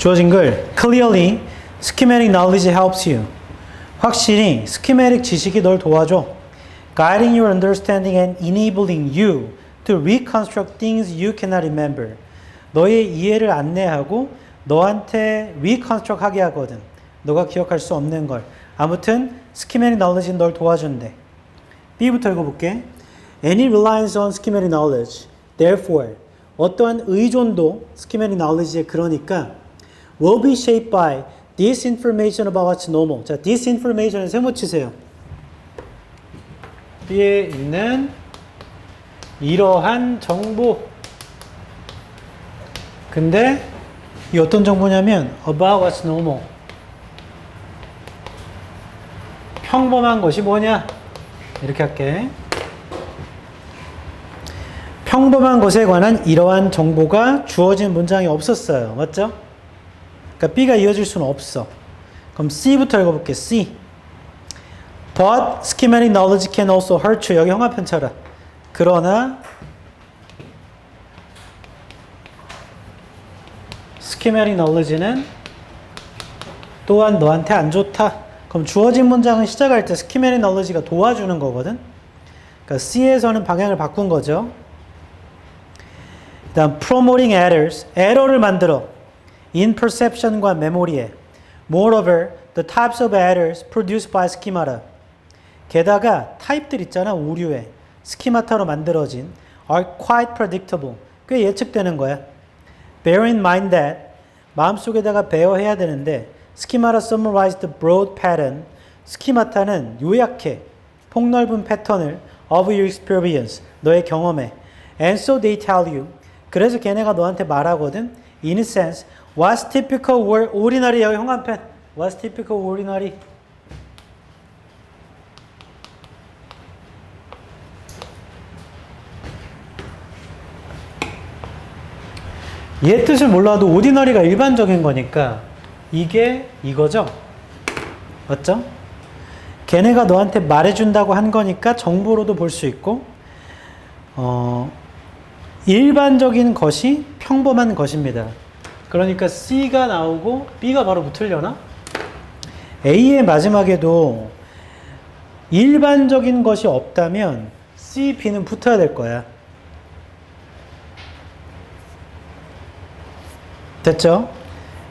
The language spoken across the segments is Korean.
주어진 글 clearly schematic knowledge helps you. 확실히 schematic 지식이 널 도와줘. guiding your understanding and enabling you to reconstruct things you cannot remember. 너의 이해를 안내하고 너한테 reconstruct 하게 하거든. 너가 기억할 수 없는 걸. 아무튼 schematic knowledge는 널 도와준대. B부터 읽어볼게. Any reliance on schematic knowledge, therefore, 어떠한 의존도 schematic knowledge에 그러니까 will be shaped by disinformation about what's normal. 자, disinformation을 세모치세요. B에 있는 이러한 정보. 근데 이 어떤 정보냐면 about what's normal. 평범한 것이 뭐냐? 이렇게 할게. 평범한 것에 관한 이러한 정보가 주어진 문장이 없었어요. 맞죠? 그러니까 B가 이어질 수는 없어. 그럼 C부터 읽어볼게. C. But schematic knowledge can also hurt you. 여기 형아편 쳐라. 그러나 schematic knowledge는 또한 너한테 안 좋다. 그럼 주어진 문장은 시작할 때 schematic knowledge가 도와주는 거거든. 그러니까 C에서는 방향을 바꾼 거죠. 다음 promoting errors, 에러를 만들어 in perception과 메모리에. Moreover, the types of errors produced by schemata. 게다가 타입들 있잖아, 오류에 스키마타로 만들어진 are quite predictable. 꽤 예측되는 거야. Bear in mind that 마음속에다가 배어해야 되는데 schemata summarize the broad pattern. 스키마타는 요약해 폭넓은 패턴을 of your experience. 너의 경험에. And so they tell you. 그래서 걔네가 너한테 말하거든. In a sense, what's typical ordinary. 여기 형한편. What's typical ordinary. 얘 뜻을 몰라도 ordinary가 일반적인 거니까 이게 이거죠. 맞죠? 걔네가 너한테 말해준다고 한 거니까 정보로도 볼 수 있고 일반적인 것이 평범한 것입니다. 그러니까 C가 나오고 B가 바로 붙으려나? A의 마지막에도 일반적인 것이 없다면 C, B는 붙어야 될 거야. 됐죠?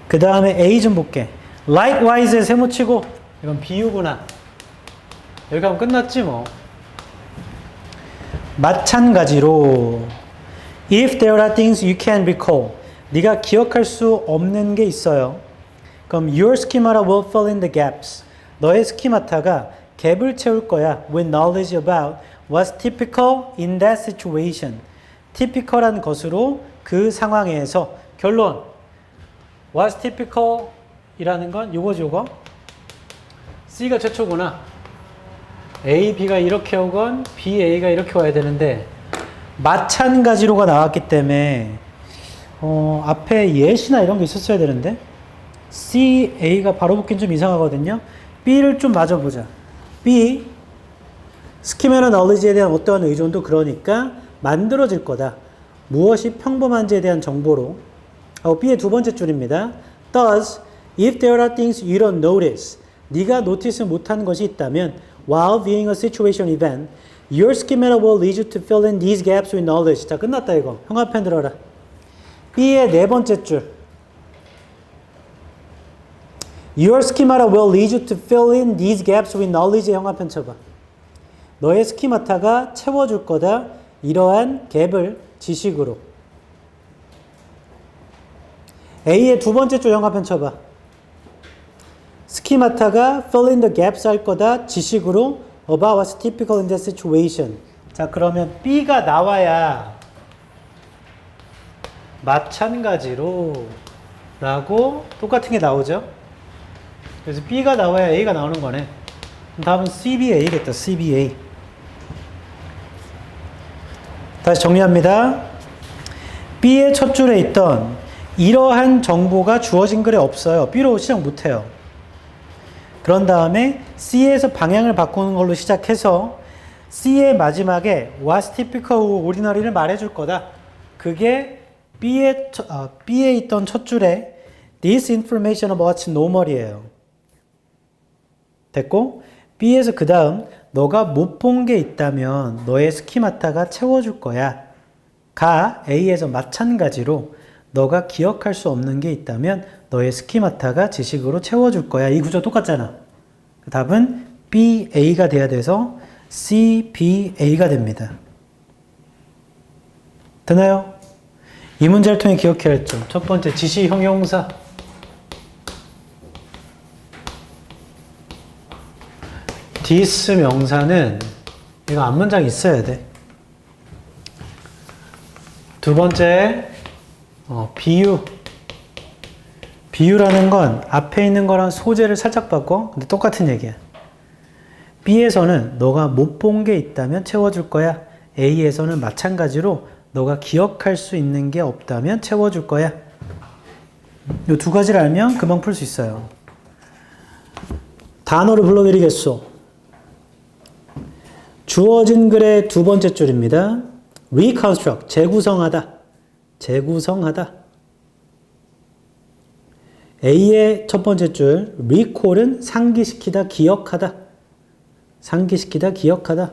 그 다음에 A 좀 볼게. Likewise에 세모치고 이건 비유구나. 여기 가면 끝났지 뭐. 마찬가지로 If there are things you can recall. 네가 기억할 수 없는 게 있어요. 그럼 your schemata will fill in the gaps. 너의 스키마타가 갭을 채울 거야. With knowledge about what's typical in that situation. typical한 것으로 그 상황에서. 결론. What's typical 이라는 건 요거죠, 요거. C가 최초구나. A, B가 이렇게 오건 B, A가 이렇게 와야 되는데 마찬가지로가 나왔기 때문에 앞에 예시나 이런 게 있었어야 되는데 C, A가 바로 붙긴 좀 이상하거든요. B를 좀 맞아보자. B, 스키마나 knowledge에 대한 어떠한 의존도 그러니까 만들어질 거다. 무엇이 평범한지에 대한 정보로. B의 두 번째 줄입니다. Thus, if there are things you don't notice, 네가 노티스 못한 것이 있다면 while viewing a situation event, your schemata will lead you to fill in these gaps with knowledge. 자, 끝났다 이거. 형아편 들어라. B의 네 번째 줄. Your schemata will lead you to fill in these gaps with knowledge의 형아편 쳐봐. 너의 스키마타가 채워줄 거다. 이러한 갭을 지식으로. A의 두 번째 줄 형아편 쳐봐. 스키마타가 fill in the gaps 할 거다. 지식으로 about what's typical in that situation. 자, 그러면 B가 나와야 마찬가지로 라고 똑같은 게 나오죠. 그래서 B가 나와야 A가 나오는 거네. 답은 CBA겠다. CBA. 다시 정리합니다. B의 첫 줄에 있던 이러한 정보가 주어진 글에 없어요. B로 시작 못해요. 그런 다음에 C에서 방향을 바꾸는 걸로 시작해서 C의 마지막에 what's typical ordinary를 말해줄 거다. 그게 B에 있던 첫 줄에 This information about's normal이에요. 됐고, B에서 그 다음 너가 못 본 게 있다면 너의 스키마타가 채워줄 거야. 가 A에서 마찬가지로 너가 기억할 수 없는 게 있다면 너의 스키마타가 지식으로 채워줄 거야. 이 구조 똑같잖아. 답은 B, A가 돼야 돼서 C, B, A가 됩니다. 되나요? 이 문제를 통해 기억해야 할 점. 첫 번째, 지시 형용사. this 명사는 이거 앞문장 있어야 돼. 두 번째, 비유. 비유라는 건 앞에 있는 거랑 소재를 살짝 바꿔. 근데 똑같은 얘기야. B에서는 너가 못 본 게 있다면 채워줄 거야. A에서는 마찬가지로 너가 기억할 수 있는 게 없다면 채워줄 거야. 이 두 가지를 알면 금방 풀 수 있어요. 단어를 불러드리겠소. 주어진 글의 두 번째 줄입니다. reconstruct, 재구성하다. 재구성하다. A의 첫 번째 줄, recall은 상기시키다, 기억하다. 상기시키다, 기억하다.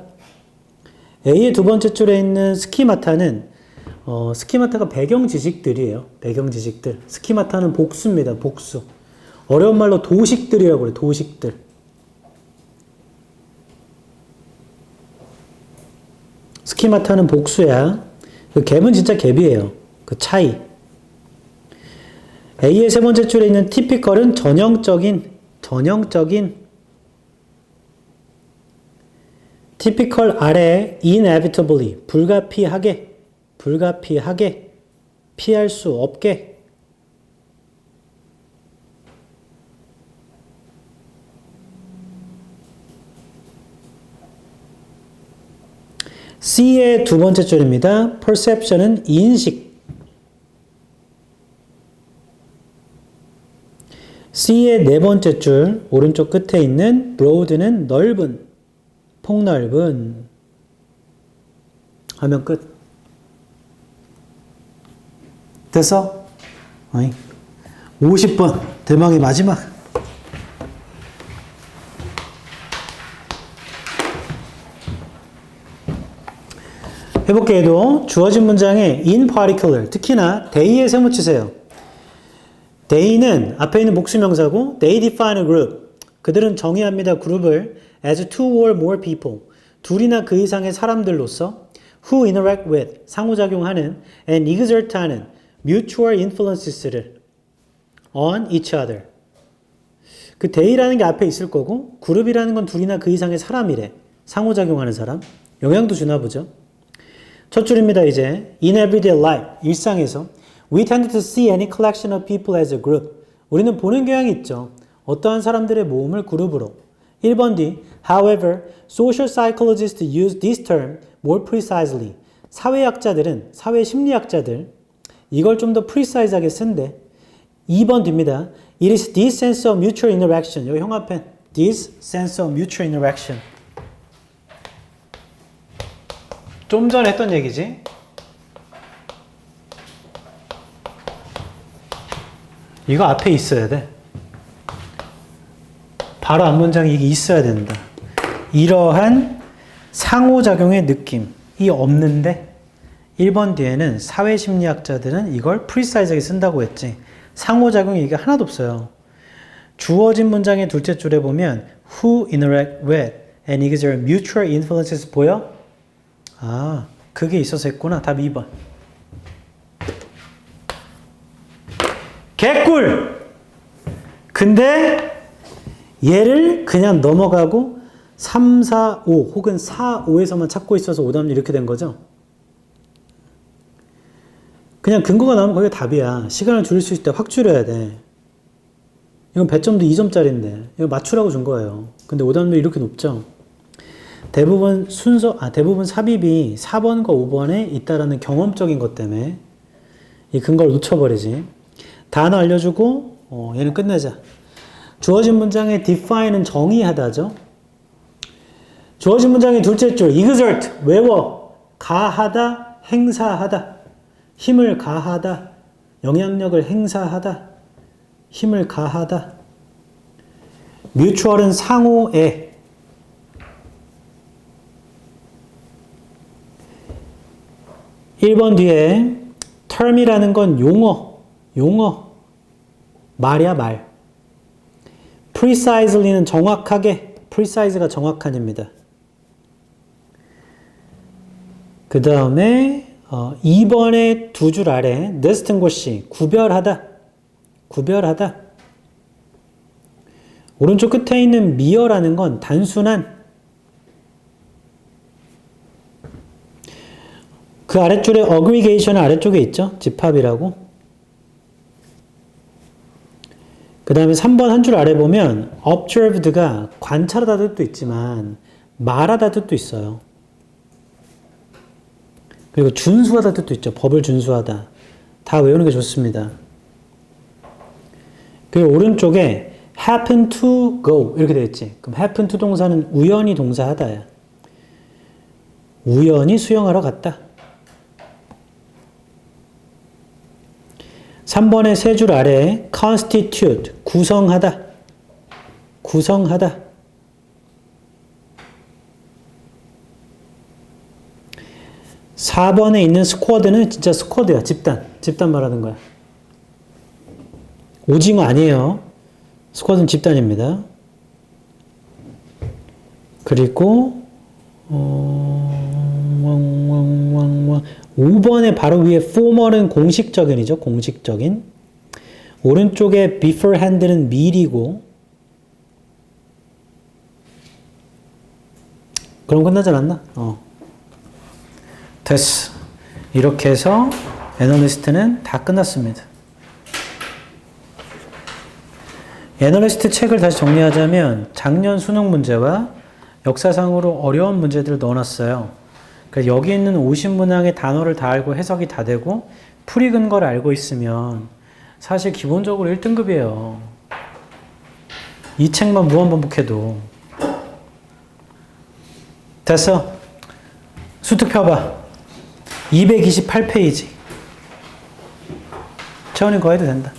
A의 두 번째 줄에 있는 스키마타는 스키마타가 배경 지식들이에요. 배경 지식들. 스키마타는 복수입니다. 복수. 어려운 말로 도식들이라고 그래요. 도식들. 스키마타는 복수야. 그 갭은 진짜 갭이에요. 그 차이. A의 세 번째 줄에 있는 typical은 전형적인 typical 아래 inevitably, 불가피하게, 피할 수 없게. C의 두 번째 줄입니다. perception은 인식. C의 네 번째 줄, 오른쪽 끝에 있는 broad는 넓은, 폭넓은. 하면 끝. 됐어? 50번, 대망의 마지막. 해볼게요. 주어진 문장에 in particular, 특히나 they에 세무치세요. they는 앞에 있는 복수명사고 they define a group. 그들은 정의합니다. 그룹을 as two or more people. 둘이나 그 이상의 사람들로서 who interact with, 상호작용하는 and exert 하는 mutual influences를 on each other. 그 they라는 게 앞에 있을 거고 그룹이라는 건 둘이나 그 이상의 사람이래. 상호작용하는 사람. 영향도 주나 보죠. 첫 줄입니다. 이제 in everyday life, 일상에서 we tend to see any collection of people as a group. 우리는 보는 경향이 있죠. 어떠한 사람들의 모음을 그룹으로. 1번 뒤 however, social psychologists use this term more precisely. 사회학자들은, 사회심리학자들 이걸 좀 더 precise하게 쓴대. 2번 뒤입니다. It is this sense of mutual interaction. 여기 형합펜. This sense of mutual interaction. 좀 전에 했던 얘기지. 이거 앞에 있어야 돼. 바로 앞문장에 이게 있어야 된다. 이러한 상호작용의 느낌이 없는데 1번 뒤에는 사회심리학자들은 이걸 프리사이즈하게 쓴다고 했지. 상호작용이 이게 하나도 없어요. 주어진 문장의 둘째 줄에 보면 who interact with and exert mutual influences 보여? 아, 그게 있어서 했구나. 답 2번. 개꿀! 근데 얘를 그냥 넘어가고 3, 4, 5 혹은 4, 5에서만 찾고 있어서 오답률 이렇게 된 거죠. 그냥 근거가 나오면 거기가 답이야. 시간을 줄일 수 있을 때 확 줄여야 돼. 이건 배점도 2점짜리인데 이거 맞추라고 준 거예요. 근데 오답률 이렇게 높죠. 대부분 대부분 삽입이 4번과 5번에 있다라는 경험적인 것 때문에 이 근거를 놓쳐버리지. 단어 알려주고 얘는 끝내자. 주어진 문장의 define은 정의하다죠. 주어진 문장의 둘째 줄 exert 외워. 가하다, 행사하다. 힘을 가하다, 영향력을 행사하다. 힘을 가하다. mutual은 상호에. 일 번 뒤에 term이라는 건 용어. 말이야, 말. precisely는 정확하게, precise가 정확한입니다. 그 다음에 2번의 두 줄 아래 distinguish, 구별하다. 오른쪽 끝에 있는 mere라는 건 단순한, 그 아랫줄에 aggregation은 아래쪽에 있죠. 집합이라고. 그 다음에 3번 한 줄 아래 보면 observed가 관찰하다 뜻도 있지만 말하다 뜻도 있어요. 그리고 준수하다 뜻도 있죠. 법을 준수하다. 다 외우는 게 좋습니다. 그리고 오른쪽에 happen to go 이렇게 되어 있지. 그럼 happen to 동사는 우연히 동사하다야. 우연히 수영하러 갔다. 3번의 세 줄 아래에 constitute, 구성하다. 4번에 있는 squad는 진짜 squad야. 집단 말하는 거야. 오징어 아니에요. 스쿼드는 집단입니다. 그리고 5번에 바로 위에 formal은 공식적인이죠. 공식적인. 오른쪽에 beforehand는 미리고. 그럼 끝나지 않았나? 됐어. 이렇게 해서 애널리스트는 다 끝났습니다. 애널리스트 책을 다시 정리하자면 작년 수능 문제와 역사상으로 어려운 문제들을 넣어놨어요. 그래서 여기 있는 50문항의 단어를 다 알고 해석이 다 되고 풀이 근거를 알고 있으면 사실 기본적으로 1등급이에요. 이 책만 무한반복해도. 됐어. 수특 펴봐. 228페이지. 채원이 거 해도 된다.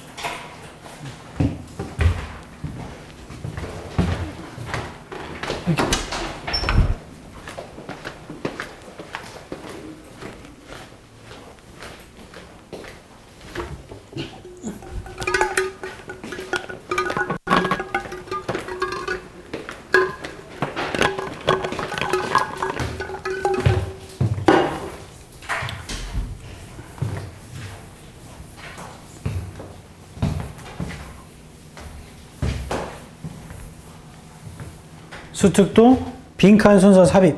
수특도 빈칸 순서 삽입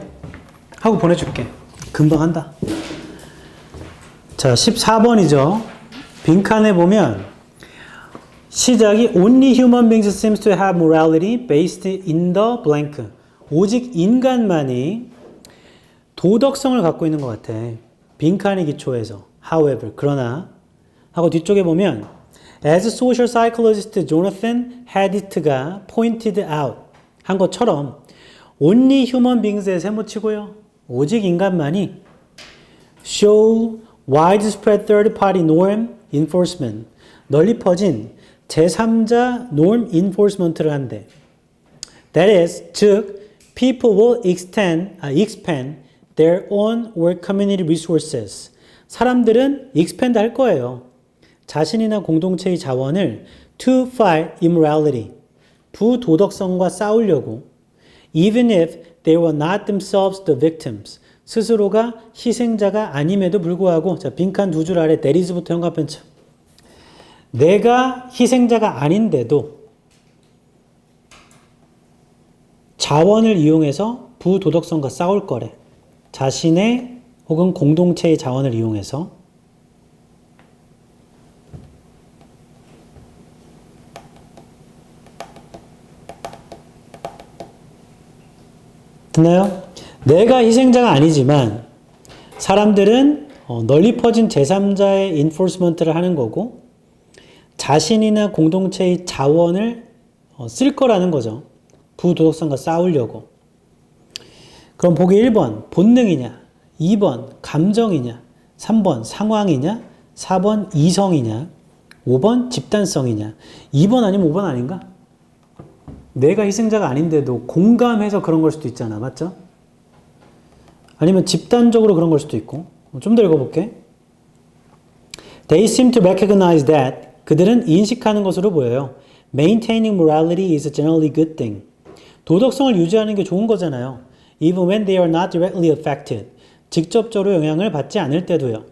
하고 보내줄게. 금방 한다. 자, 14번이죠. 빈칸에 보면 시작이 Only human beings seems to have morality based in the blank. 오직 인간만이 도덕성을 갖고 있는 것 같아. 빈칸의 기초에서. However, 그러나 하고 뒤쪽에 보면 As social psychologist Jonathan Haidt가 pointed out 한 것처럼 only human beings에 세모치고요. 오직 인간만이 show widespread third party norm enforcement 널리 퍼진 제3자 norm enforcement를 한대. That is, 즉 people will expand their own or community resources. 사람들은 expand 할 거예요. 자신이나 공동체의 자원을 to fight immorality. 부도덕성과 싸우려고 even if they were not themselves the victims 스스로가 희생자가 아님에도 불구하고 자 빈칸 두 줄 아래 that is부터 현관편차 내가 희생자가 아닌데도 자원을 이용해서 부도덕성과 싸울 거래. 자신의 혹은 공동체의 자원을 이용해서 됐나요? 내가 희생자가 아니지만 사람들은 널리 퍼진 제3자의 인포스먼트를 하는 거고 자신이나 공동체의 자원을 쓸 거라는 거죠. 부도덕성과 싸우려고. 그럼 보기 1번 본능이냐 2번 감정이냐 3번 상황이냐 4번 이성이냐 5번 집단성이냐. 2번 아니면 5번 아닌가? 내가 희생자가 아닌데도 공감해서 그런 걸 수도 있잖아. 맞죠? 아니면 집단적으로 그런 걸 수도 있고. 좀 더 읽어볼게. They seem to recognize that 그들은 인식하는 것으로 보여요. Maintaining morality is a generally good thing. 도덕성을 유지하는 게 좋은 거잖아요. Even when they are not directly affected. 직접적으로 영향을 받지 않을 때도요.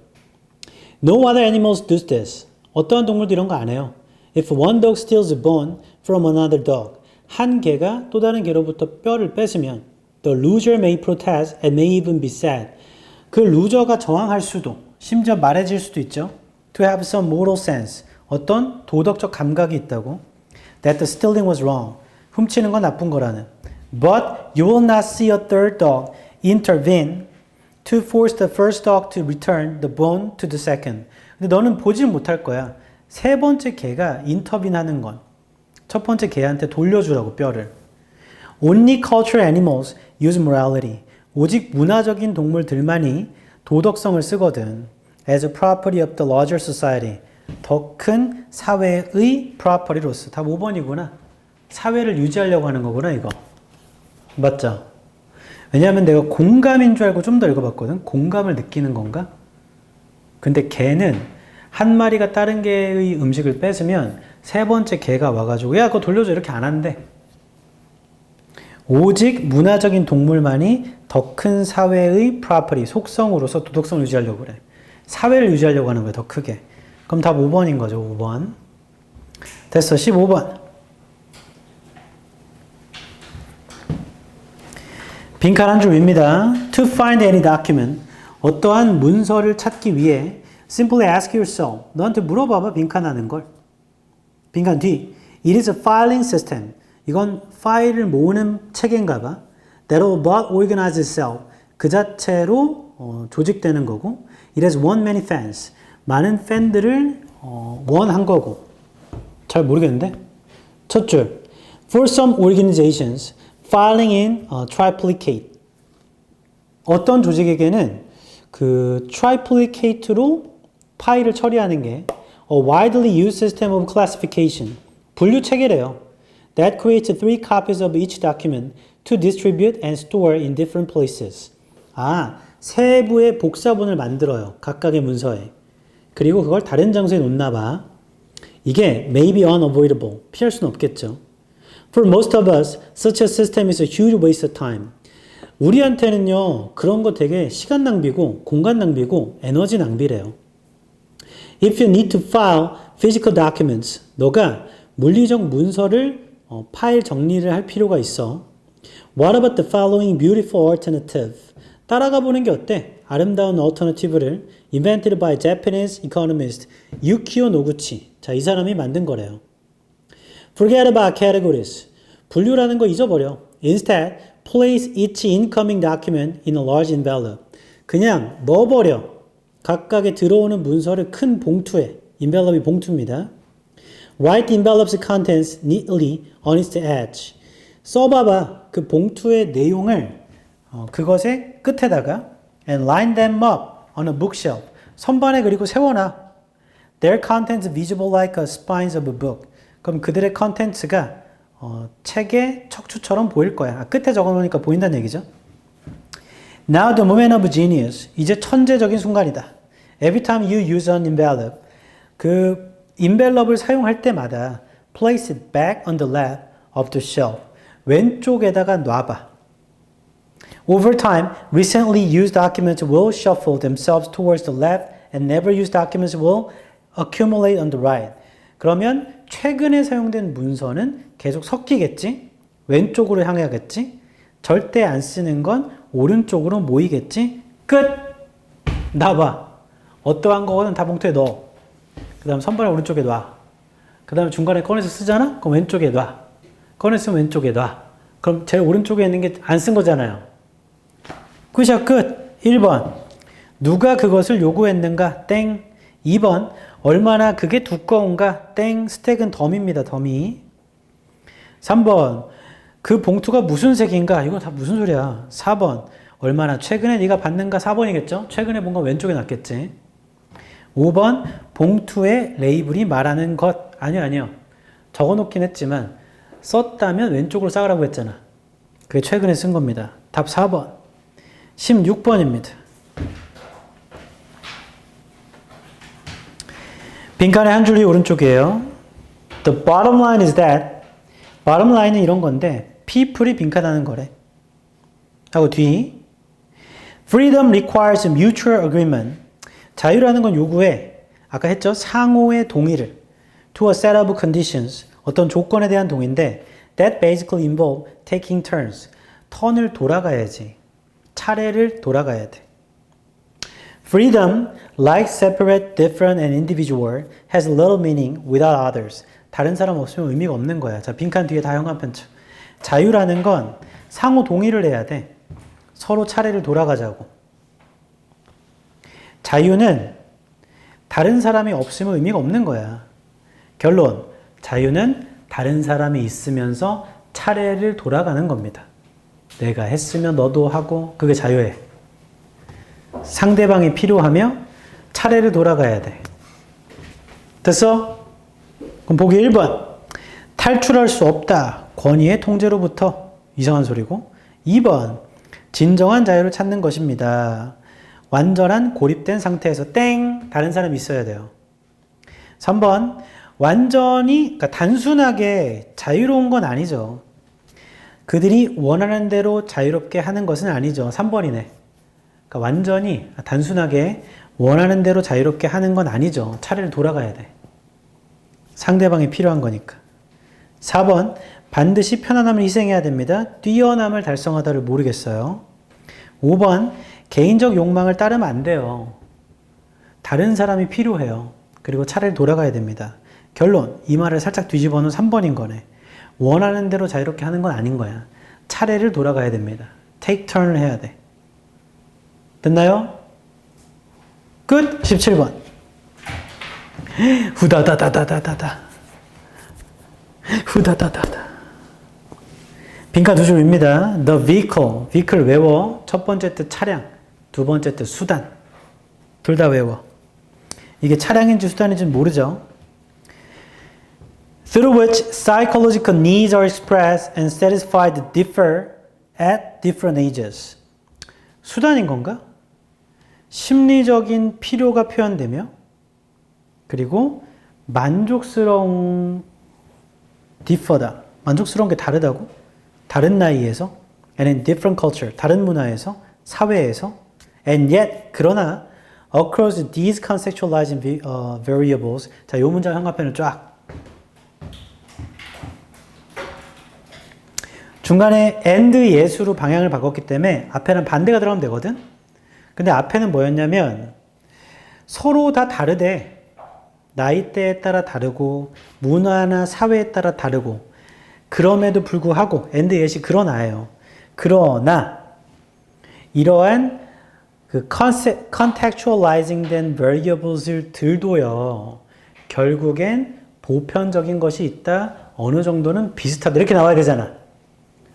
No other animals do this. 어떠한 동물도 이런 거 안 해요. If one dog steals a bone from another dog. 한 개가 또 다른 개로부터 뼈를 뺏으면 the loser may protest and may even be sad. 그 루저가 저항할 수도, 심지어 말해질 수도 있죠. To have some moral sense. 어떤 도덕적 감각이 있다고. That the stealing was wrong. 훔치는 건 나쁜 거라는. But you will not see a third dog intervene to force the first dog to return the bone to the second. 근데 너는 보질 못할 거야. 세 번째 개가 인터빈하는 건. 첫 번째 개한테 돌려주라고 뼈를. Only cultural animals use morality. 오직 문화적인 동물들만이 도덕성을 쓰거든. As a property of the larger society. 더 큰 사회의 property로서. 답 5번이구나. 사회를 유지하려고 하는 거구나 이거. 맞죠? 왜냐하면 내가 공감인 줄 알고 좀 더 읽어봤거든. 공감을 느끼는 건가? 근데 개는 한 마리가 다른 개의 음식을 뺏으면 세 번째 개가 와가지고 야 그거 돌려줘 이렇게 안 한대. 오직 문화적인 동물만이 더 큰 사회의 property, 속성으로서 도덕성을 유지하려고 그래. 사회를 유지하려고 하는 거야 더 크게. 그럼 답 5번인 거죠. 5번. 됐어. 15번. 빈칸 한 줄 윗니다. To find any document. 어떠한 문서를 찾기 위해 simply ask yourself. 너한테 물어봐봐. 빈칸 하는 걸. 빈칸 뒤. It is a filing system. 이건 파일을 모으는 체계인가 봐. That will not organize itself. 그 자체로 조직되는 거고. It has one many fans. 많은 팬들을 원한 거고. 잘 모르겠는데? 첫 줄. For some organizations, filing in triplicate. 어떤 조직에게는 그 triplicate로 파일을 처리하는 게 a widely used system of classification. 분류 체계래요. That creates 3 copies of each document to distribute and store in different places. 세부의 복사본을 만들어요. 각각의 문서에. 그리고 그걸 다른 장소에 놓나 봐. 이게 may be unavoidable. 피할 수는 없겠죠. For most of us, such a system is a huge waste of time. 우리한테는요, 그런 거 되게 시간 낭비고, 공간 낭비고, 에너지 낭비래요. If you need to file physical documents, 너가 물리적 문서를 파일 정리를 할 필요가 있어. What about the following beautiful alternative? 따라가 보는 게 어때? 아름다운 alternative를 invented by Japanese economist 유키오 노구치. 자, 이 사람이 만든 거래요. Forget about categories. 분류라는 거 잊어버려. Instead, place each incoming document in a large envelope. 그냥 넣어버려. 각각의 들어오는 문서를 큰 봉투에. envelope이 봉투입니다. Write the envelope's contents neatly on its edge. 써봐봐. 그 봉투의 내용을 그것의 끝에다가 and line them up on a bookshelf. 선반에 그리고 세워놔. Their contents visible like a spines of a book. 그럼 그들의 컨텐츠가 책의 척추처럼 보일 거야. 끝에 적어놓으니까 보인다는 얘기죠. Now the moment of genius. 이제 천재적인 순간이다. Every time you use an envelope. 그 envelope을 사용할 때마다 place it back on the left of the shelf. 왼쪽에다가 놔봐. Over time, recently used documents will shuffle themselves towards the left and never used documents will accumulate on the right. 그러면 최근에 사용된 문서는 계속 섞이겠지? 왼쪽으로 향하겠지? 절대 안 쓰는 건 오른쪽으로 모이겠지? 끝! 놔봐. 어떠한 거거든 다 봉투에 넣어. 그 다음 선반에 오른쪽에 놔. 그 다음에 중간에 꺼내서 쓰잖아? 그럼 왼쪽에 놔. 꺼내서 왼쪽에 놔. 그럼 제일 오른쪽에 있는 게 안 쓴 거잖아요. 끝이야 끝. 1번. 누가 그것을 요구했는가? 땡. 2번. 얼마나 그게 두꺼운가? 땡. 스택은 덤입니다. 덤이. 3번. 그 봉투가 무슨 색인가? 이거 다 무슨 소리야. 4번. 얼마나 최근에 네가 봤는가? 4번이겠죠? 최근에 본 건 왼쪽에 놨겠지. 5번 봉투에 레이블이 말하는 것. 아니요. 적어놓긴 했지만 썼다면 왼쪽으로 싸으라고 했잖아. 그게 최근에 쓴 겁니다. 답 4번. 16번입니다. 빈칸의 한 줄이 오른쪽이에요. The bottom line is that bottom line은 이런 건데 people이 빈칸하는 거래. 하고 뒤 Freedom requires mutual agreement. 자유라는 건 요구해. 아까 했죠? 상호의 동의를. To a set of conditions. 어떤 조건에 대한 동의인데 that basically involve taking turns. 턴을 돌아가야지. 차례를 돌아가야 돼. Freedom, like separate, different, and individual, has little meaning without others. 다른 사람 없으면 의미가 없는 거야. 자, 빈칸 뒤에 다 형광펜쳐. 자유라는 건 상호 동의를 해야 돼. 서로 차례를 돌아가자고. 자유는 다른 사람이 없으면 의미가 없는 거야. 결론, 자유는 다른 사람이 있으면서 차례를 돌아가는 겁니다. 내가 했으면 너도 하고 그게 자유해. 상대방이 필요하며 차례를 돌아가야 돼. 됐어? 그럼 보기 1번. 탈출할 수 없다. 권위의 통제로부터. 이상한 소리고. 2번. 진정한 자유를 찾는 것입니다. 완전한 고립된 상태에서 땡! 다른 사람이 있어야 돼요. 3번. 완전히, 그러니까 단순하게 자유로운 건 아니죠. 그들이 원하는 대로 자유롭게 하는 것은 아니죠. 3번이네. 그러니까 완전히 단순하게 원하는 대로 자유롭게 하는 건 아니죠. 차례를 돌아가야 돼. 상대방이 필요한 거니까. 4번. 반드시 편안함을 희생해야 됩니다. 뛰어남을 달성하다를 모르겠어요. 5번. 개인적 욕망을 따르면 안 돼요. 다른 사람이 필요해요. 그리고 차례를 돌아가야 됩니다. 결론. 이 말을 살짝 뒤집어 놓은 3번인 거네. 원하는 대로 자유롭게 하는 건 아닌 거야. 차례를 돌아가야 됩니다. take turn을 해야 돼. 됐나요? 끝! 17번. 후다다다다다다다. 후다다다다. 빈칸 두 줄입니다. The vehicle. vehicle 외워. 첫 번째 뜻 차량. 두 번째 뜻 수단. 둘 다 외워. 이게 차량인지 수단인지 모르죠? Through which psychological needs are expressed and satisfied differ at different ages. 수단인 건가? 심리적인 필요가 표현되며 그리고 만족스러운 differ다. 만족스러운 게 다르다고? 다른 나이에서 and in different culture. 다른 문화에서 사회에서 and yet 그러나 across these conceptualizing variables. 자, 이 문장 형광펜을 쫙 중간에 and yes로 방향을 바꿨기 때문에 앞에는 반대가 들어가면 되거든? 근데 앞에는 뭐였냐면 서로 다 다르대. 나이대에 따라 다르고 문화나 사회에 따라 다르고 그럼에도 불구하고 and yes이 그러나예요. 그러나 이러한 그 contextualizing 된 variables을 들도요. 결국엔 보편적인 것이 있다. 어느 정도는 비슷하다. 이렇게 나와야 되잖아.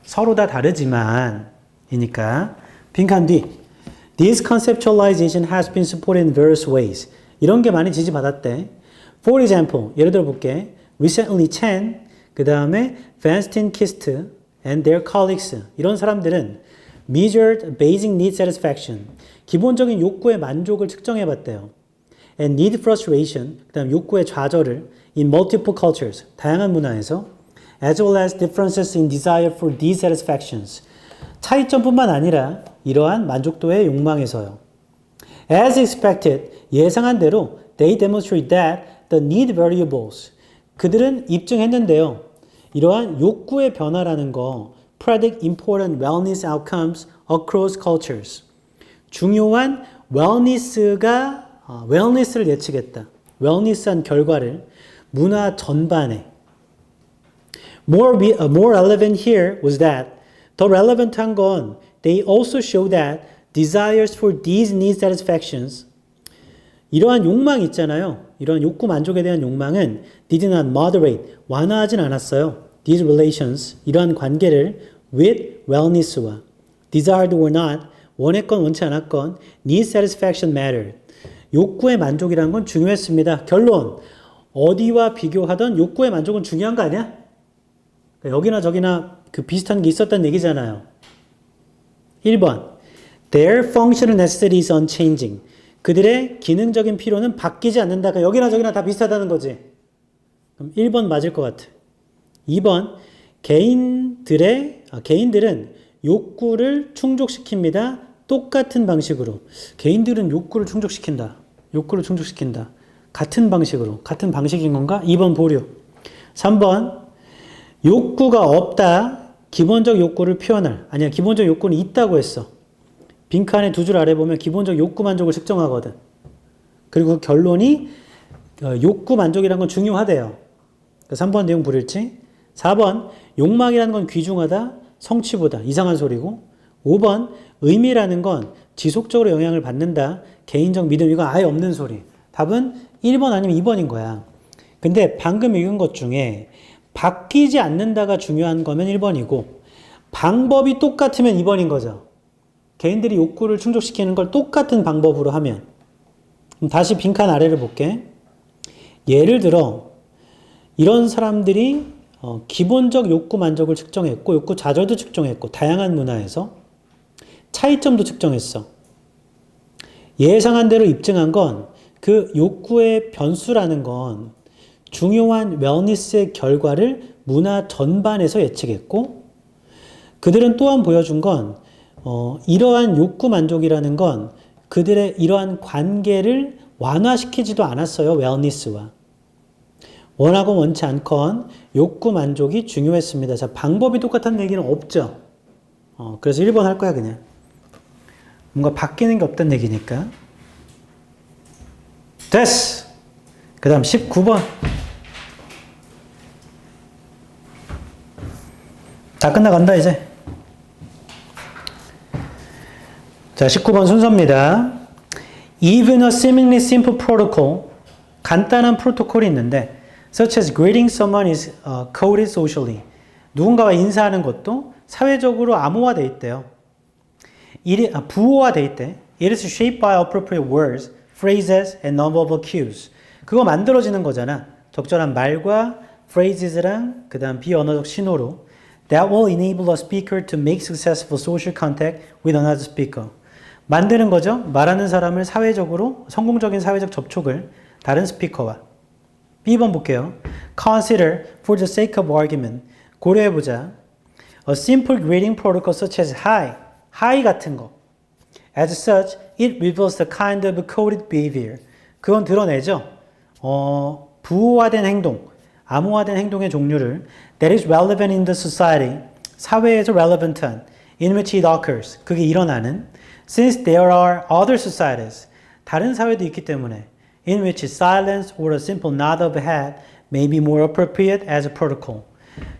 서로 다 다르지만 이니까 빈칸 뒤 This conceptualization has been supported in various ways. 이런 게 많이 지지받았대. For example, 예를 들어 볼게. Recently Chen, 그 다음에 Feinstein Kist and their colleagues. 이런 사람들은 measured basic need satisfaction. 기본적인 욕구의 만족을 측정해 봤대요. And need frustration, 그 다음 욕구의 좌절을 in multiple cultures. 다양한 문화에서 as well as differences in desire for these satisfactions. 차이점뿐만 아니라 이러한 만족도의 욕망에서요. As expected, 예상한 대로 they demonstrate that the need variables. 그들은 입증했는데요. 이러한 욕구의 변화라는 거 predict important wellness outcomes across cultures. 중요한 wellness를 예측했다. wellness한 결과를 문화 전반에 More relevant here was that 더 relevant한 건 they also show that desires for these need satisfactions 이러한 욕망 있잖아요. 이러한 욕구 만족에 대한 욕망은 did not moderate 완화하진 않았어요. These relations 이러한 관계를 with wellness와 desired or not 원했건 원치 않았건 need satisfaction mattered 욕구의 만족이라는 건 중요했습니다. 결론. 어디와 비교하던 욕구의 만족은 중요한 거 아니야? 여기나 저기나 그 비슷한 게 있었다는 얘기잖아요. 1번. Their functional necessity is unchanging. 그들의 기능적인 필요는 바뀌지 않는다. 그러니까 여기나 저기나 다 비슷하다는 거지. 그럼 1번 맞을 것 같아. 2번. 개인들은 욕구를 충족시킵니다. 똑같은 방식으로. 개인들은 욕구를 충족시킨다. 같은 방식으로. 같은 방식인 건가? 2번 보류. 3번. 욕구가 없다. 기본적 욕구를 표현할. 아니야. 기본적 욕구는 있다고 했어. 빈칸의 두 줄 아래 보면 기본적 욕구 만족을 측정하거든. 그리고 결론이 욕구 만족이라는 건 중요하대요. 3번 내용 불일치. 4번 욕망이라는 건 귀중하다. 성취보다. 이상한 소리고. 5번 의미라는 건 지속적으로 영향을 받는다. 개인적 믿음. 이건 아예 없는 소리. 답은 1번 아니면 2번인 거야. 근데 방금 읽은 것 중에 바뀌지 않는다가 중요한 거면 1번이고 방법이 똑같으면 2번인 거죠. 개인들이 욕구를 충족시키는 걸 똑같은 방법으로 하면. 그럼 다시 빈칸 아래를 볼게. 예를 들어 이런 사람들이 기본적 욕구 만족을 측정했고 욕구 좌절도 측정했고 다양한 문화에서 차이점도 측정했어. 예상한 대로 입증한 건 그 욕구의 변수라는 건 중요한 웰니스의 결과를 문화 전반에서 예측했고 그들은 또한 보여준 건 이러한 욕구 만족이라는 건 그들의 이러한 관계를 완화시키지도 않았어요. 웰니스와. 원하건 원치 않건 욕구 만족이 중요했습니다. 자, 방법이 똑같다는 얘기는 없죠. 그래서 1번 할 거야 그냥. 뭔가 바뀌는 게 없다는 얘기니까. 됐어. 그 다음 19번. 다 끝나간다 이제. 자, 19번 순서입니다. Even a seemingly simple protocol, 간단한 프로토콜이 있는데 such as greeting someone is coded socially. 누군가와 인사하는 것도 사회적으로 암호화되어 있대요. 부호화되어 있대. It is shaped by appropriate words, phrases, and nonverbal cues. 그거 만들어지는 거잖아. 적절한 말과 phrases랑 그 다음 비언어적 신호로 that will enable a speaker to make successful social contact with another speaker. 만드는 거죠. 말하는 사람을 사회적으로 성공적인 사회적 접촉을 다른 스피커와. B번 볼게요. Consider for the sake of argument. 고려해보자. A simple greeting protocol such as hi. hi 같은 거. As such, it reveals the kind of coded behavior. 그건 드러내죠. 부호화된 행동, 암호화된 행동의 종류를 that is relevant in the society. 사회에서 relevant한 in which it occurs. 그게 일어나는 since there are other societies. 다른 사회도 있기 때문에 in which silence or a simple nod of the head may be more appropriate as a protocol.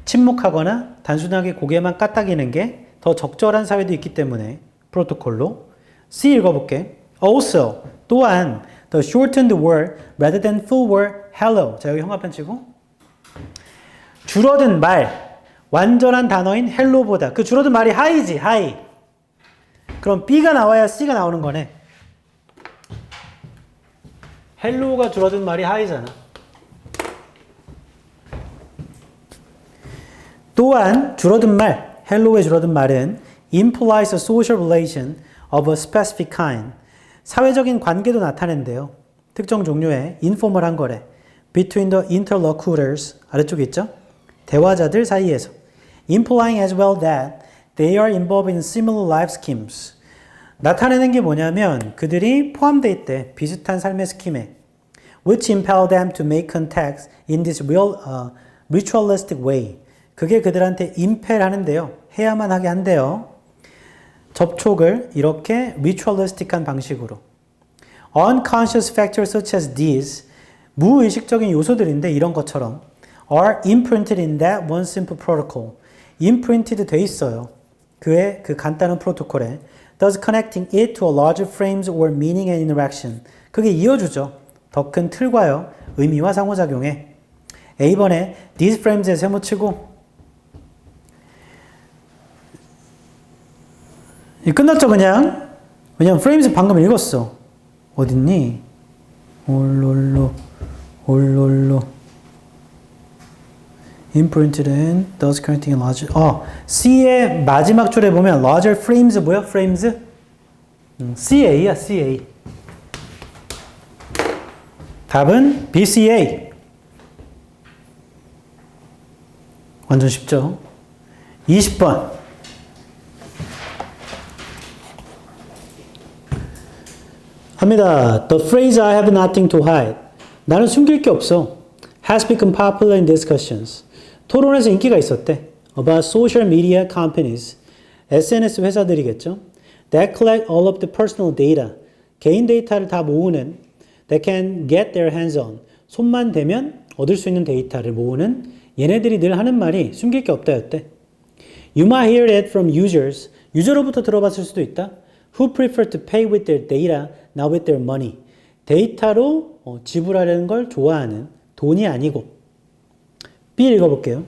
침묵하거나 단순하게 고개만 까딱이는 게 더 적절한 사회도 있기 때문에 프로토콜로. C 읽어볼게. Also, 또한 the shortened word rather than full word hello. 자, 여기 형광펜 치고. 줄어든 말, 완전한 단어인 hello보다 그 줄어든 말이 high지, high. 그럼 B가 나와야 C가 나오는 거네. hello가 줄어든 말이 high잖아. 또한 줄어든 말, hello의 줄어든 말은 implies a social relation of a specific kind. 사회적인 관계도 나타낸대요. 특정 종류의 인포멀한 거래. between the interlocutors. 아래쪽에 있죠? 대화자들 사이에서. implying as well that they are involved in similar life schemes. 나타내는 게 뭐냐면 그들이 포함되어 있대. 비슷한 삶의 스킴에. which impel them to make contacts in this ritualistic way. 그게 그들한테 impel 하는데요. 해야만 하게 한대요. 접촉을 이렇게 ritualistic한 방식으로. Unconscious factors such as these, 무의식적인 요소들인데 이런 것처럼 are imprinted in that one simple protocol. imprinted 돼 있어요. 그의 그 간단한 프로토콜에. Thus connecting it to a larger frames or meaning and interaction. 그게 이어주죠. 더 큰 틀과요. 의미와 상호작용에. A번에 these frames에 세모치고 끝났죠 그냥. 왜냐면 frames 방금 읽었어. 어딨니? 홀롤로 홀롤로 imprinted in thus creating a larger C의 마지막 줄에 보면 larger frames 뭐야? frames? CA야 CA 답은 BCA 완전 쉽죠? 20번 합니다. The phrase I have nothing to hide 나는 숨길 게 없어 has become popular in discussions 토론에서 인기가 있었대. About social media companies. SNS 회사들이겠죠. That collect all of the personal data. 개인 데이터를 다 모으는 That can get their hands on. 손만 대면 얻을 수 있는 데이터를 모으는 얘네들이 늘 하는 말이 숨길 게 없다였대. You might hear it from users. 유저로부터 들어봤을 수도 있다. Who prefer to pay with their data, not with their money. 데이터로 지불하려는 걸 좋아하는 돈이 아니고 B 읽어볼게요.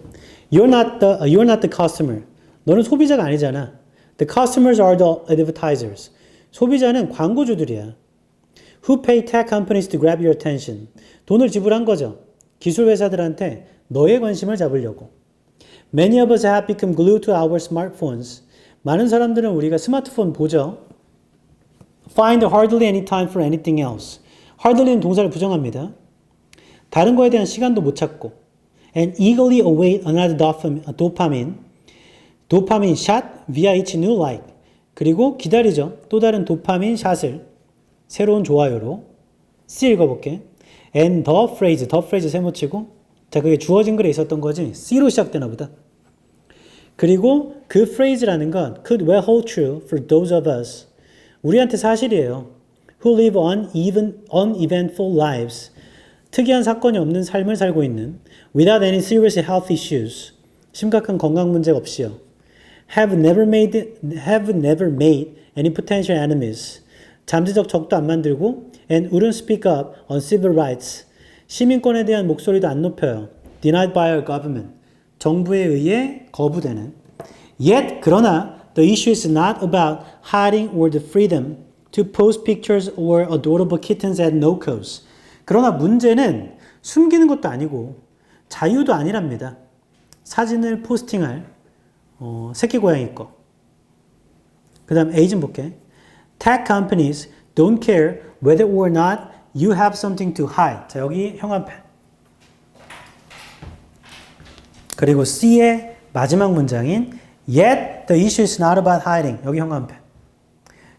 You're not the customer. 너는 소비자가 아니잖아. The customers are the advertisers. 소비자는 광고주들이야. Who pay tech companies to grab your attention. 돈을 지불한 거죠. 기술 회사들한테 너의 관심을 잡으려고. Many of us have become glued to our smartphones. 많은 사람들은 우리가 스마트폰 보죠. Find hardly any time for anything else. hardly는 동사를 부정합니다. 다른 거에 대한 시간도 못 찾고. And eagerly await another dopamine shot via each new like. 그리고 기다리죠. 또 다른 도파민 샷을 새로운 좋아요로. C 읽어볼게. And the phrase 세모치고. 자, 그게 주어진 글에 있었던 거지. C로 시작되나 보다. 그리고 그 phrase라는 건 could well hold true for those of us. 우리한테 사실이에요. Who live uneventful lives. 특이한 사건이 없는 삶을 살고 있는 without any serious health issues. 심각한 건강 문제가 없이요. Have never made any potential enemies. 잠재적 적도 안 만들고 and wouldn't speak up on civil rights. 시민권에 대한 목소리도 안 높여요. Denied by our government. 정부에 의해 거부되는. Yet, 그러나 the issue is not about hiding or the freedom to post pictures or adorable kittens at no cost. 그러나 문제는 숨기는 것도 아니고 자유도 아니랍니다. 사진을 포스팅할 새끼 고양이 거. 그 다음 A 좀 볼게. Tech companies don't care whether or not you have something to hide. 자, 여기 형광펜. 그리고 C의 마지막 문장인 Yet the issue is not about hiding. 여기 형광펜.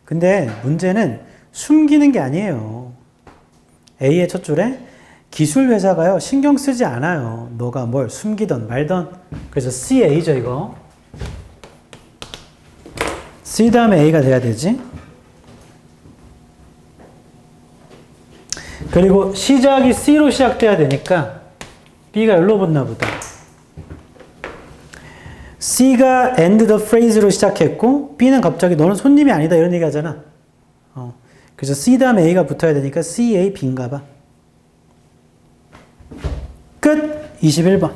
근데 문제는 숨기는 게 아니에요. A의 첫 줄에 기술 회사가요 신경 쓰지 않아요. 너가 뭘 숨기던 말던. 그래서 C, A죠 이거. C 다음에 A가 돼야 되지. 그리고 시작이 C로 시작돼야 되니까 B가 여기로 붙나 보다. C가 end the phrase로 시작했고 B는 갑자기 너는 손님이 아니다 이런 얘기 하잖아. 그래서 C 다음에 A가 붙어야 되니까 C, A, B인가 봐. 끝! 21번.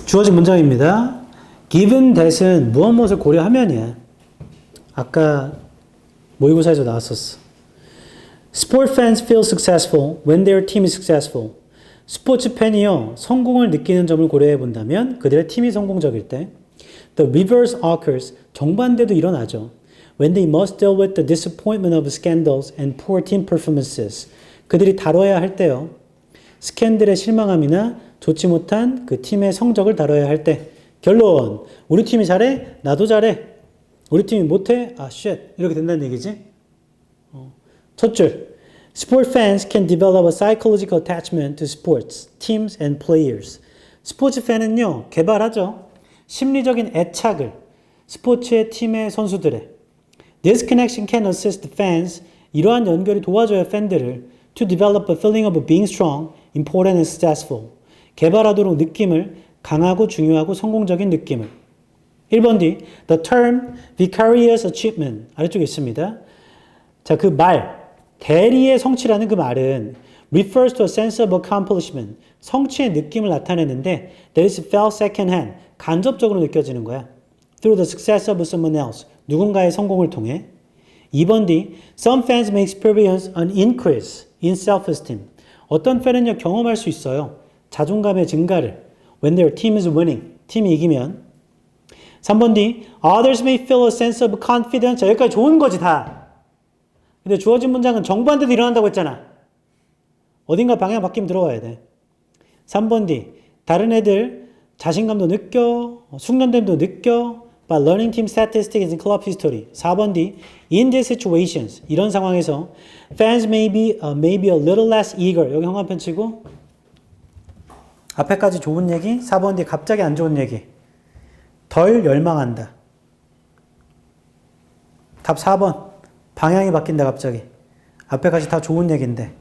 주어진 문장입니다. Given that은 무엇을 고려하면이야. 아까 모의고사에서 나왔었어. Sport fans feel successful when their team is successful. 스포츠 팬이요 성공을 느끼는 점을 고려해 본다면 그들의 팀이 성공적일 때 The reverse occurs. 정반대도 일어나죠. When they must deal with the disappointment of scandals and poor team performances. 그들이 다뤄야 할 때요. 스캔들의 실망함이나 좋지 못한 그 팀의 성적을 다뤄야 할 때. 결론. 우리 팀이 잘해? 나도 잘해. 우리 팀이 못해? 아, shit. 이렇게 된다는 얘기지. 첫 줄. Sport fans can develop a psychological attachment to sports, teams, and players. 스포츠 팬은요, 개발하죠. 심리적인 애착을 스포츠의 팀의 선수들의. This connection can assist fans. 이러한 연결이 도와줘요 팬들을 to develop a feeling of being strong, important and successful. 개발하도록 느낌을 강하고 중요하고 성공적인 느낌을. 1번 D. The term vicarious achievement 아래쪽에 있습니다. 자, 그 말 대리의 성취라는 그 말은 refers to a sense of accomplishment 성취의 느낌을 나타내는데 that is felt second hand 간접적으로 느껴지는 거야. Through the success of someone else 누군가의 성공을 통해. 2번 D. Some fans may experience an increase in self-esteem. 어떤 팬은요, 경험할 수 있어요. 자존감의 증가를. When their team is winning. 팀이 이기면. 3번 D. Others may feel a sense of confidence. 자, 여기까지 좋은 거지, 다. 근데 주어진 문장은 정반대도 일어난다고 했잖아. 어딘가 방향 바뀌면 들어가야 돼. 3번 D. 다른 애들 자신감도 느껴, 숙련됨도 느껴. By learning team statistics and club history. 4번 D. In these situations. 이런 상황에서 fans may be a little less eager. 여기 형광펜 치고 앞에까지 좋은 얘기. 4번 D. 갑자기 안 좋은 얘기. 덜 열망한다. 답 4번. 방향이 바뀐다 갑자기. 앞에까지 다 좋은 얘기인데.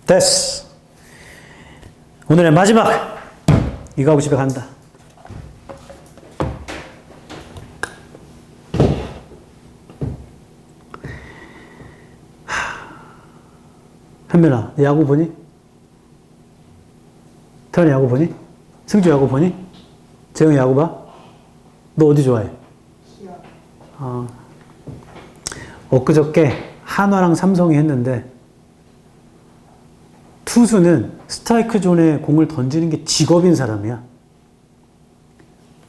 됐어. 오늘의 마지막. 이거 하고 집에 간다. 현민아, 너 야구 보니? 태연이 야구 보니? 승주 야구 보니? 재영이 야구 봐? 너 어디 좋아해? 엊그저께 한화랑 삼성이 했는데 투수는 스트라이크 존에 공을 던지는 게 직업인 사람이야.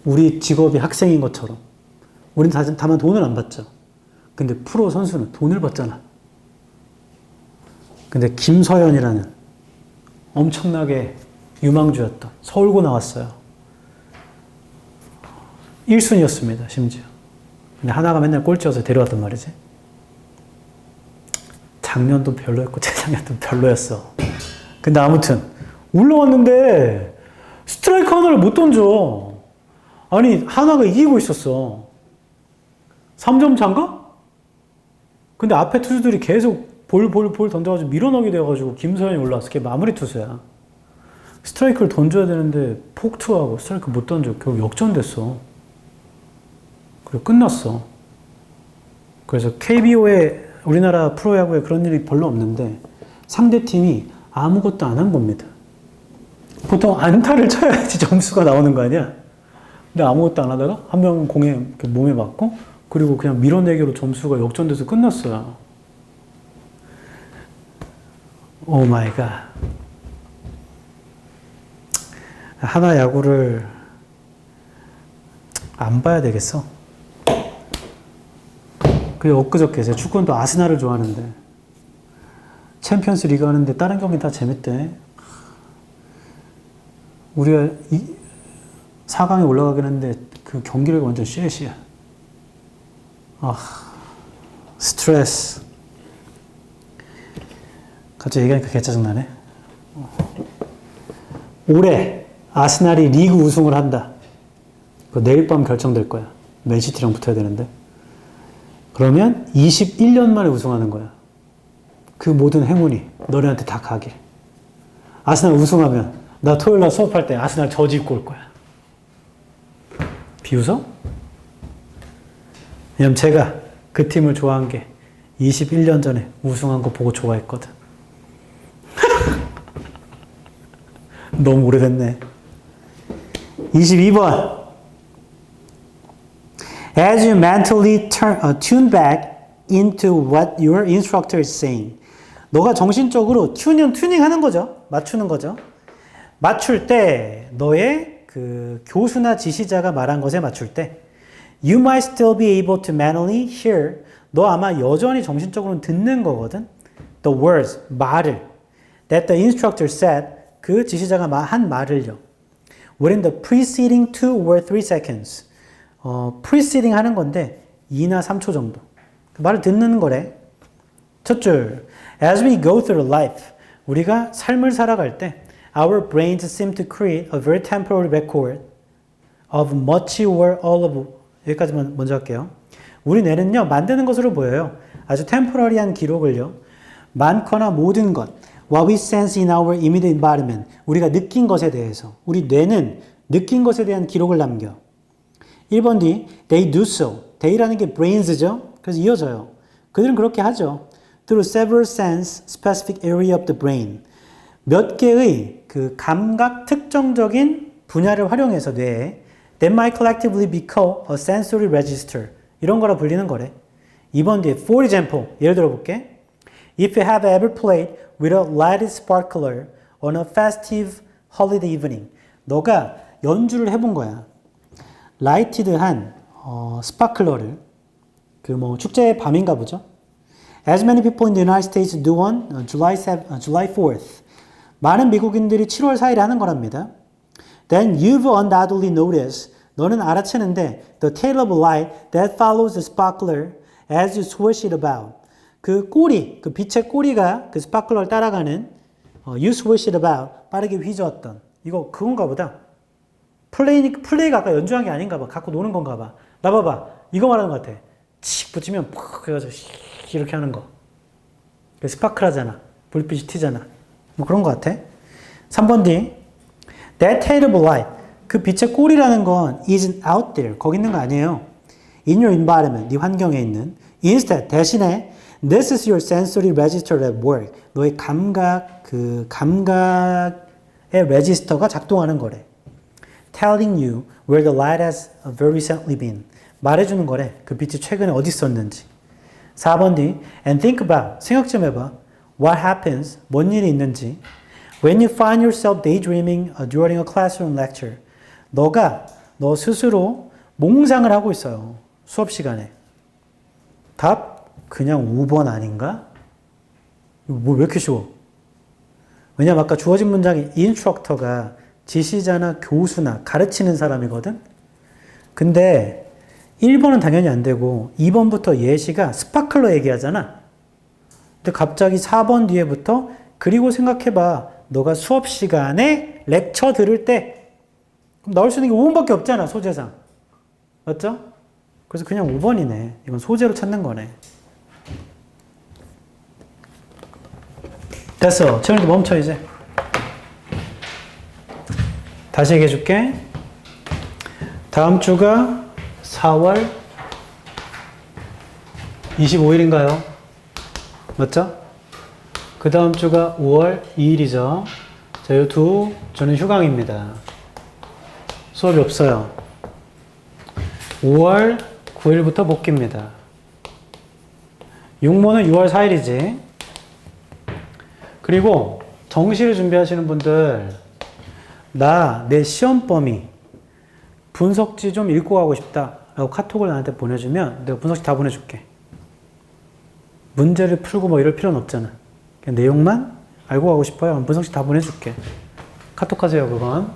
우리 직업이 학생인 것처럼. 우리는 다만 돈을 안 받죠. 근데 프로 선수는 돈을 받잖아. 근데 김서현이라는 엄청나게 유망주였던 서울고 나왔어요. 1순위였습니다, 심지어. 근데 하나가 맨날 꼴찌여서 데려왔단 말이지. 작년도 별로였고 재작년도 별로였어. 근데 아무튼 올라왔는데 스트라이크 하나를 못 던져. 아니 하나가 이기고 있었어. 3점 차인가? 근데 앞에 투수들이 계속 볼 던져가지고 밀어넣게 돼가지고 김서현이 올라왔어. 걔 마무리 투수야. 스트라이크를 던져야 되는데 폭투하고 스트라이크 못 던져. 결국 역전됐어. 그리고 끝났어. 그래서 KBO에 우리나라 프로야구에 그런 일이 별로 없는데 상대팀이 아무것도 안 한 겁니다. 보통 안타를 쳐야지 점수가 나오는 거 아니야? 근데 아무것도 안 하다가 한 명은 공에 몸에 맞고 그리고 그냥 밀어내기로 점수가 역전돼서 끝났어요. 오 마이 갓. 하나 야구를 안 봐야 되겠어. 그게 엊그저께 제가 축구는 또 아스날을 좋아하는데 챔피언스 리그 하는데 다른 경기 다 재밌대. 우리가 4강에 올라가긴 했는데 그 경기를 완전 쉐시야. 스트레스. 갑자기 얘기하니까 개짜증나네. 올해 아스날이 리그 우승을 한다. 그거 내일 밤 결정될 거야. 맨시티랑 붙어야 되는데. 그러면 21년 만에 우승하는 거야. 그 모든 행운이 너네한테 다 가길. 아스날 우승하면 나 토요일날 수업할 때 아스날 저지 입고 올 거야. 비웃어? 왜냐면 제가 그 팀을 좋아한 게 21년 전에 우승한 거 보고 좋아했거든. 너무 오래됐네. 22번. As you mentally tune back into what your instructor is saying. 너가 정신적으로 튜닝 하는 거죠. 맞추는 거죠. 맞출 때 너의 그 교수나 지시자가 말한 것에 맞출 때 You might still be able to mentally hear. 너 아마 여전히 정신적으로는 듣는 거거든. The words, 말을. That the instructor said. 그 지시자가 한 말을요. Within the preceding 2 or 3 seconds. preceding 하는 건데 2나 3초 정도. 그 말을 듣는 거래. 첫 줄. As we go through life. 우리가 삶을 살아갈 때 Our brains seem to create a very temporary record of much or all of. 여기까지만 먼저 할게요. 우리 뇌는요. 만드는 것으로 보여요. 아주 템포러리한 기록을요. 많거나 모든 것. What we sense in our immediate environment. 우리가 느낀 것에 대해서. 우리 뇌는 느낀 것에 대한 기록을 남겨. 1번 D. They do so. They라는 게 brains죠. 그래서 이어져요. 그들은 그렇게 하죠. Through several sense specific area of the brain. 몇 개의 그 감각 특정적인 분야를 활용해서 뇌에 that might collectively be called a sensory register. 이런 거라 불리는 거래. 2번 뒤에 for example 예를 들어 볼게. If you have ever played with a lighted sparkler on a festive holiday evening. 너가 연주를 해본 거야. 라이티드한 스파클러를 그 뭐 축제의 밤인가 보죠. As many people in the United States do on July 4th. 많은 미국인들이 7월 4일에 하는 거랍니다. Then you've undoubtedly noticed. 너는 알아채는데 the tail of light that follows the sparkler as you swish it about. 그 꼬리, 그 빛의 꼬리가 그 스파클러를 따라가는 you swish it about. 빠르게 휘저었던. 이거 그건가 보다. 플레이가 아까 연주한 게 아닌가 봐. 갖고 노는 건가 봐. 나 봐봐. 이거 말하는 것 같아. 칙 붙이면 푹 해가지고 이렇게 하는 거. 스파클하잖아. 불빛이 튀잖아. 뭐 그런 것 같아. 3번 D. That tail of light. 그 빛의 꼬리라는 건 isn't out there. 거기 있는 거 아니에요. In your environment. 네 환경에 있는. Instead. 대신에 this is your sensory register at work. 너의 감각의 레지스터가 작동하는 거래. Telling you where the light has very recently been. 말해주는 거래. 그 빛이 최근에 어디 있었는지. 4번 D. And think about. 생각 좀 해봐. What happens? 뭔 일이 있는지. When you find yourself daydreaming during a classroom lecture. 너 스스로 몽상을 하고 있어요. 수업 시간에. 답? 그냥 5번 아닌가? 뭐 왜 이렇게 쉬워? 왜냐면 아까 주어진 문장이 인스트럭터가 지시자나 교수나 가르치는 사람이거든? 근데 1번은 당연히 안 되고 2번부터 예시가 스파클러 얘기하잖아. 근데 갑자기 4번 뒤에부터 그리고 생각해봐. 너가 수업 시간에 렉처 들을 때 그럼 나올 수 있는 게 5번밖에 없잖아. 소재상. 맞죠? 그래서 그냥 5번이네. 이건 소재로 찾는 거네. 됐어. 채널도 멈춰 이제. 다시 얘기해 줄게. 다음 주가 4월 25일인가요? 맞죠? 그 다음 주가 5월 2일이죠. 자, 이 두 저는 휴강입니다. 수업이 없어요. 5월 9일부터 복귀입니다. 육모는 6월 4일이지. 그리고 정시를 준비하시는 분들 내 시험 범위 분석지 좀 읽고 가고 싶다 라고 카톡을 나한테 보내주면 내가 분석지 다 보내줄게. 문제를 풀고 뭐 이럴 필요는 없잖아. 그냥 내용만 알고 가고 싶어요. 분석지 다 보내줄게. 카톡 하세요. 그건.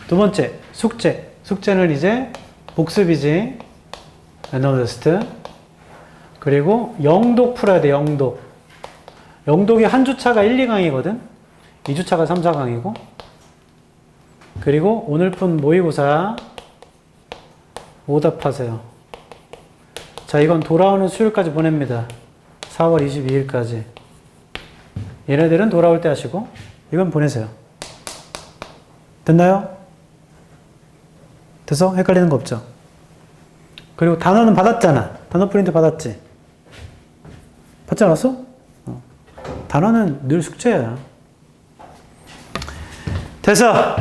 두 번째 숙제. 숙제는 이제 복습이지. 애널리스트. 그리고 영독 풀어야 돼. 영독이 한 주차가 1, 2강이거든. 2주차가 3, 4강이고. 그리고 오늘 푼 모의고사 오답하세요. 자, 이건 돌아오는 수요일까지 보냅니다. 4월 22일까지. 얘네들은 돌아올 때 하시고 이건 보내세요. 됐나요? 됐어? 헷갈리는 거 없죠? 그리고 단어는 받았잖아. 단어 프린트 받았지? 받지 않았어? 단어는 늘 숙제야. 됐어!